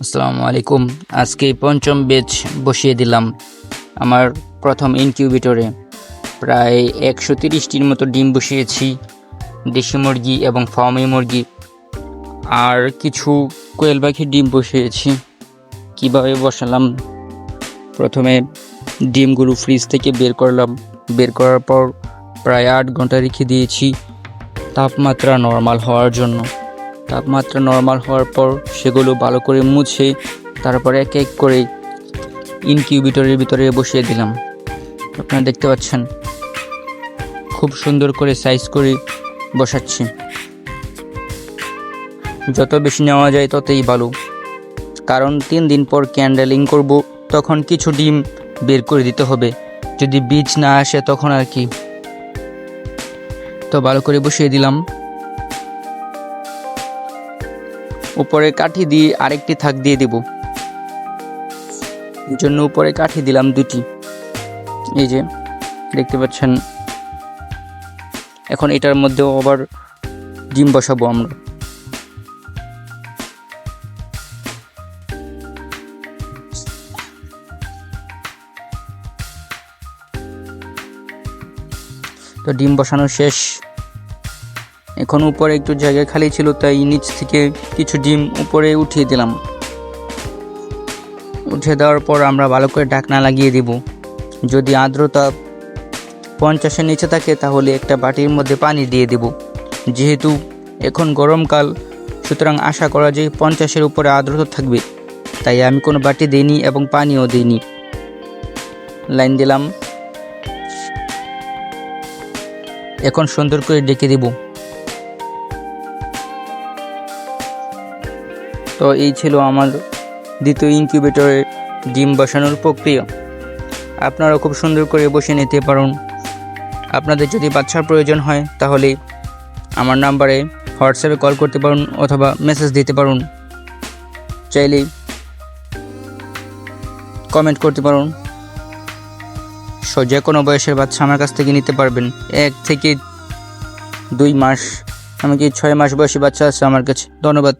আসসালামু আলাইকুম। আজকে পঞ্চম ব্যাচ বসিয়ে দিলাম আমার প্রথম ইনকিউবেটরে। প্রায় 130টির মতো ডিম বসিয়েছি, দেশি মুরগি এবং ফার্মি মুরগি, আর কিছু কোয়েল পাখির ডিম বসিয়েছি। কিভাবে বসালাম? প্রথমে ডিমগুলো ফ্রিজ থেকে বের করলাম। বের করার পর প্রায় 8 ঘন্টা রেখে দিয়েছি তাপমাত্রা নর্মাল হওয়ার জন্য। তাপমাত্রা নর্মাল হওয়ার পর সেগুলো ভালো করে মুছে তারপরে এক এক করে ইনকিউবেটরের ভিতরে বসিয়ে দিলাম। আপনারা দেখতে পাচ্ছেন খুব সুন্দর করে সাইজ করে বসাচ্ছি। যত বেশি নেওয়া যায় ততই ভালো, কারণ 3 দিন পর ক্যান্ডেলিং করব, তখন কিছু ডিম বের করে দিতে হবে। যদি বীজ না আসে তখন আর কি। তো ভালো করে বসিয়ে দিলাম। উপরে কাঠি দিয়ে আরেকটি থাক দিয়ে দেব, এর জন্য উপরে কাঠি দিলাম 2টি। এই যে দেখতে পাচ্ছেন। এখন এটার মধ্যেও আবার ডিম বসাবো আমরা। তো ডিম বসানো শেষ। এখন উপরে একটু জায়গা খালি ছিল, তাই নিচ থেকে কিছু ডিম উপরে উঠিয়ে দিলাম। উঠিয়ে দেওয়ার পর আমরা ভালো করে ঢাকনা লাগিয়ে দেব। যদি আর্দ্রতা 50-এর নিচে থাকে তাহলে একটা বাটির মধ্যে পানি দিয়ে দেব। যেহেতু এখন গরমকাল, সুতরাং আশা করা যায় 50-এর উপরে আর্দ্রতা থাকবে, তাই আমি কোনো বাটি দিইনি এবং পানিও দিইনি। লাইন দিলাম। এখন সুন্দর করে ডেকে দেব। তো এই ছিল আমার দ্বিতীয় ইনকিউবেটরে ডিম বসানোর প্রক্রিয়া। আপনারা খুব সুন্দর করে বসে নিতে পারেন। আপনাদের যদি বাচ্চার প্রয়োজন হয় তাহলে আমার নাম্বারে হোয়াটসঅ্যাপে কল করতে পারেন অথবা মেসেজ দিতে পারেন। চাইলে কমেন্ট করতে পারেন। যে কোনো বয়সের বাচ্চা আমার কাছ থেকে নিতে পারবেন। 1 থেকে 2 মাস, এমনকি 6 মাস বয়সী বাচ্চা আছে আমার কাছে। ধন্যবাদ।